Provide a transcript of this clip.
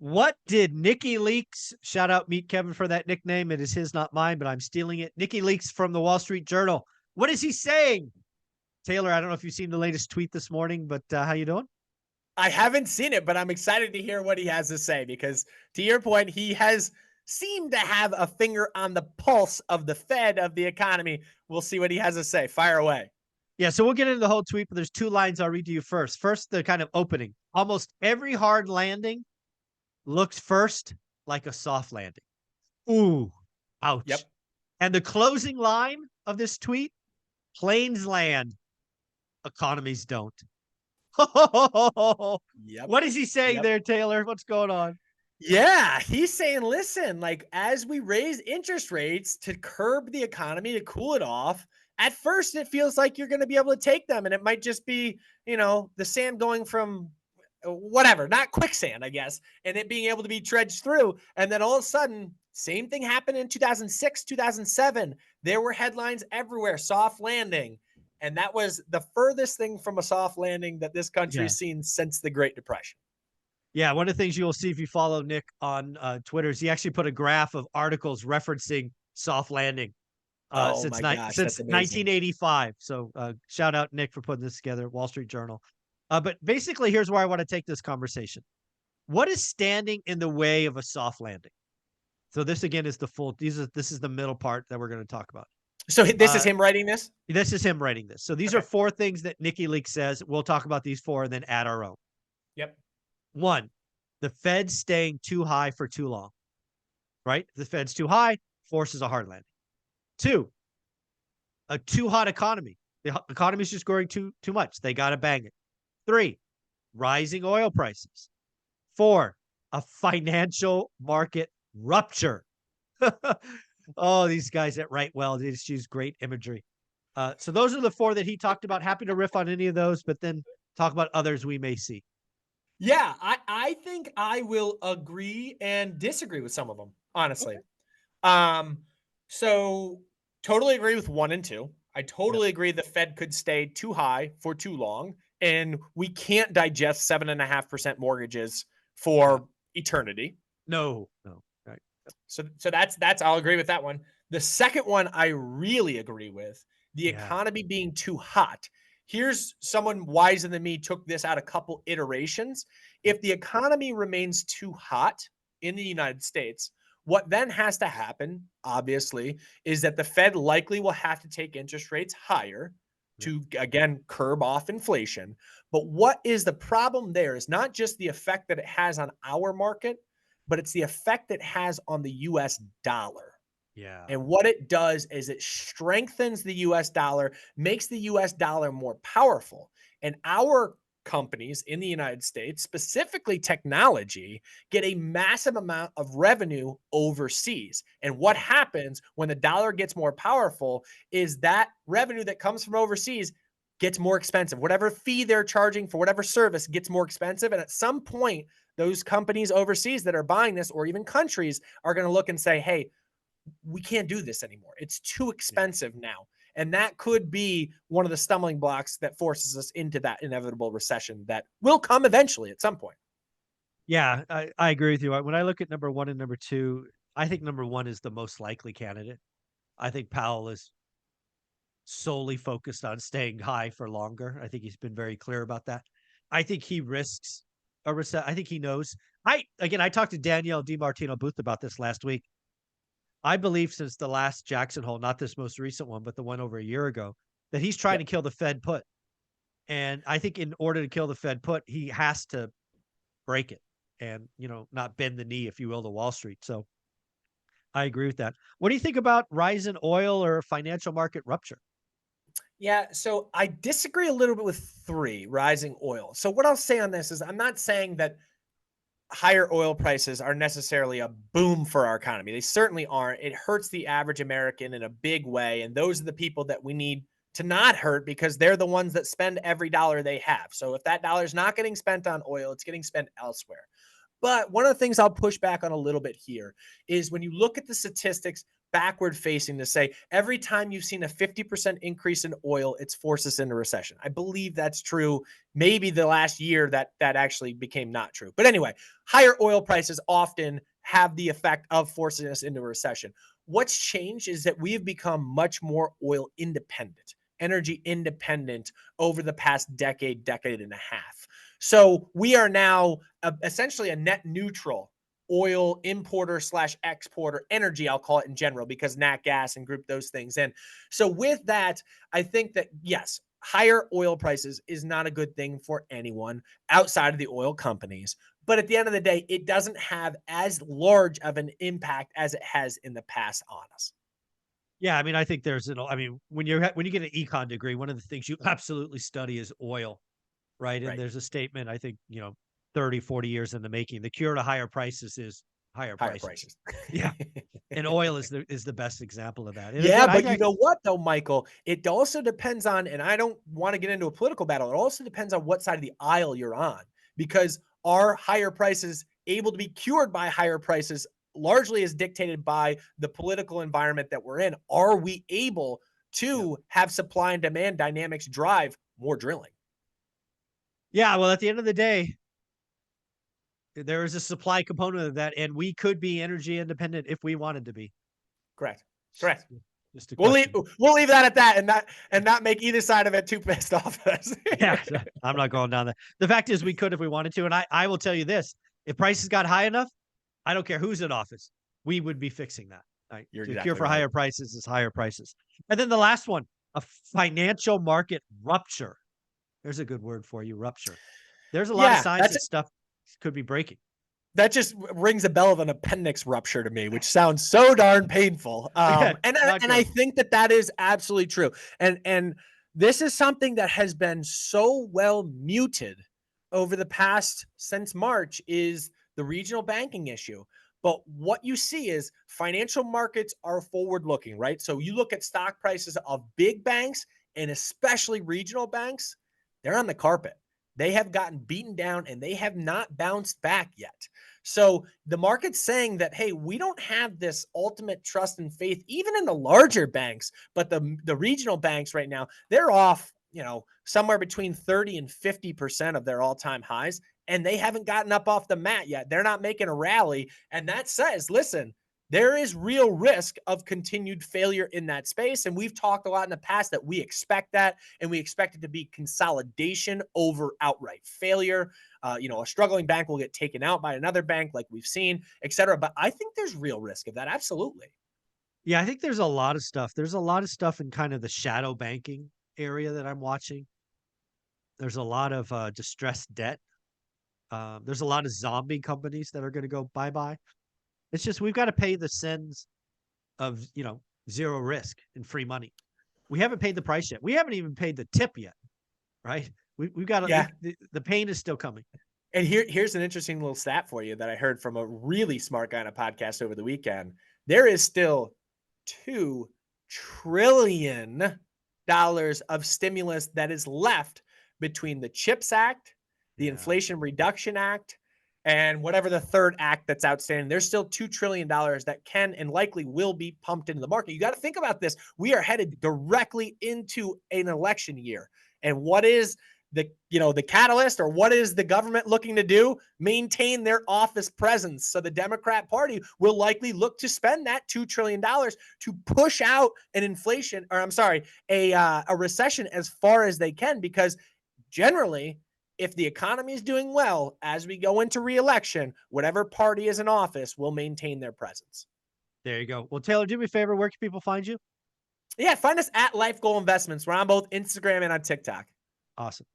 What did Nicky Leaks, shout out Meet Kevin for that nickname. It is his, not mine, but I'm stealing it. Nicky Leaks from the Wall Street Journal. What is he saying? Taylor, I don't know if you've seen the latest tweet this morning, but how you doing? I haven't seen it, but I'm excited to hear what he has to say because, to your point, he has seemed to have a finger on the pulse of the Fed, of the economy. We'll see what he has to say. Fire away. Yeah, so we'll get into the whole tweet, but there's two lines I'll read to you first. First, the kind of opening. Almost every hard landing looks first like a soft landing. Ooh, ouch. Yep. And the closing line of this tweet, planes land, economies don't. Yep. What is he saying Yep. there, Taylor? What's going on? Yeah, he's saying, listen, like as we raise interest rates to curb the economy, to cool it off, at first it feels like you're going to be able to take them. And it might just be, the sand going from whatever, not quicksand, I guess, and it being able to be trudged through. And then all of a sudden, same thing happened in 2006, 2007. There were headlines everywhere, soft landing. And that was the furthest thing from a soft landing that this country Yeah. has seen since the Great Depression. Yeah, one of the things you'll see if you follow Nick on Twitter is he actually put a graph of articles referencing soft landing Oh since my gosh, that's since amazing. 1985. So shout out Nick for putting this together, Wall Street Journal. But basically, here's where I want to take this conversation. What is standing in the way of a soft landing? So this again is the full. This is the middle part that we're going to talk about. So this is him writing this? This is him writing this. So these are Okay. four things that Nicky Leaks says. We'll talk about these four and then add our own. Yep. One, the Fed's staying too high for too long, right? If the Fed's too high, forces a hard landing. Two, a too hot economy. The economy is just growing too much. They got to bang it. Three, rising oil prices. Four, a financial market rupture. Oh, these guys at Right Well, they just use great imagery. So those are the four that he talked about. Happy to riff on any of those, but then talk about others we may see. Yeah, I think I will agree and disagree with some of them, honestly. Okay. Um, so totally agree with 1 and 2. I Yep. totally agree the Fed could stay too high for too long, and we can't digest 7.5% mortgages Yeah. for eternity. No. Right. So that's I'll agree with that one. The second one I really agree with, the Yeah. economy being too hot. Here's someone wiser than me took this out a couple iterations. Yep. If the economy remains too hot in the United States, what then has to happen, obviously, is that the Fed likely will have to take interest rates higher Yep. to, again, curb off inflation. But what is the problem there is not just the effect that it has on our market, but it's the effect it has on the US dollar. Yeah. And what it does is it strengthens the US dollar, makes the US dollar more powerful. And our companies in the United States, specifically technology, get a massive amount of revenue overseas. And what happens when the dollar gets more powerful is that revenue that comes from overseas gets more expensive. Whatever fee they're charging for whatever service gets more expensive. And at some point, those companies overseas that are buying this, or even countries, are going to look and say, hey, we can't do this anymore. It's too Yeah. expensive now. And that could be one of the stumbling blocks that forces us into that inevitable recession that will come eventually at some point. Yeah, I agree with you. When I look at number one and number two, I think number one is the most likely candidate. I think Powell is solely focused on staying high for longer. I think he's been very clear about that. I think he risks a recession. I think he knows. I talked to Danielle DiMartino Booth about this last week. I believe since the last Jackson Hole, not this most recent one, but the one over a year ago, that he's trying to Yep. kill the Fed put. And I think in order to kill the Fed put, he has to break it and, not bend the knee, if you will, to Wall Street. So I agree with that. What do you think about rise in oil or financial market rupture? Yeah, so I disagree a little bit with 3, rising oil. So what I'll say on this is I'm not saying that higher oil prices are necessarily a boom for our economy. They certainly aren't. It hurts the average American in a big way. And those are the people that we need to not hurt because they're the ones that spend every dollar they have. So if that dollar is not getting spent on oil, it's getting spent elsewhere. But one of the things I'll push back on a little bit here is when you look at the statistics, backward facing to say every time you've seen a 50% increase in oil, it's forced us into recession. I believe that's true. Maybe the last year that actually became not true. But anyway, higher oil prices often have the effect of forcing us into a recession. What's changed is that we have become much more oil independent, energy independent over the past decade, decade and a half. So we are now essentially a net neutral oil importer slash exporter, energy, I'll call it in general, because nat gas and group those things in. So with that, I think that yes, higher oil prices is not a good thing for anyone outside of the oil companies. But at the end of the day, it doesn't have as large of an impact as it has in the past on us. Yeah, I mean, I think I mean, when when you get an econ degree, one of the things you absolutely study is oil, right? And Right. there's a statement, I think, 30, 40 years in the making. The cure to higher prices is higher Higher prices. prices. Yeah. And oil is the best example of that. And Yeah, again, but you know what though, Michael? It also depends on, and I don't want to get into a political battle. It also depends on what side of the aisle you're on, because are higher prices able to be cured by higher prices? Largely is dictated by the political environment that we're in. Are we able yeah. to have supply and demand dynamics drive more drilling? Yeah, well, at the end of the day, there is a supply component of that, and we could be energy independent if we wanted to be. Correct. Correct. Just a We'll leave question. we'll leave that at that, and not make either side of it too pissed off at us. Yeah, I'm not going down there. The fact is we could if we wanted to, and I will tell you this, if prices got high enough, I don't care who's in office, we would be fixing that, right? You're The cure exactly for right. higher prices is higher prices. And then the last one, a financial market rupture. There's a good word for you, rupture. There's a lot of Yeah, signs that stuff could be breaking. that just rings a bell of an appendix rupture to me, which sounds so darn painful. Yeah, not And I good. think that that is absolutely true. And this is something that has been so well muted over the past since March is the regional banking issue. But what you see is financial markets are forward looking, right? So you look at stock prices of big banks and especially regional banks, they're on the carpet. They have gotten beaten down and they have not bounced back yet. So the market's saying that, hey, we don't have this ultimate trust and faith, even in the larger banks, but the regional banks right now, they're off, somewhere between 30 and 50% of their all-time highs. And they haven't gotten up off the mat yet. They're not making a rally. And that says, listen, there is real risk of continued failure in that space. And we've talked a lot in the past that we expect that, and we expect it to be consolidation over outright failure. A struggling bank will get taken out by another bank like we've seen, et cetera. But I think there's real risk of that. Absolutely. Yeah, I think there's a lot of stuff. There's a lot of stuff in kind of the shadow banking area that I'm watching. There's a lot of distressed debt. There's a lot of zombie companies that are going to go bye-bye. It's just we've got to pay the sins of, zero risk and free money. We haven't paid the price yet. We haven't even paid the tip yet, right? We've got Yeah. the pain is still coming. And here's an interesting little stat for you that I heard from a really smart guy on a podcast over the weekend. There is still $2 trillion of stimulus that is left between the CHIPS Act, the Yeah. Inflation Reduction Act, and whatever the third act that's outstanding. There's still $2 trillion that can and likely will be pumped into the market. You got to think about this. We are headed directly into an election year. And what is the catalyst, or what is the government looking to do? Maintain their office presence. So the Democrat Party will likely look to spend that $2 trillion to push out an inflation, or I'm sorry, a recession as far as they can, because generally, if the economy is doing well as we go into re-election, whatever party is in office will maintain their presence. There you go. Well, Taylor, do me a favor. Where can people find you? Yeah, find us at Life Goal Investments. We're on both Instagram and on TikTok. Awesome.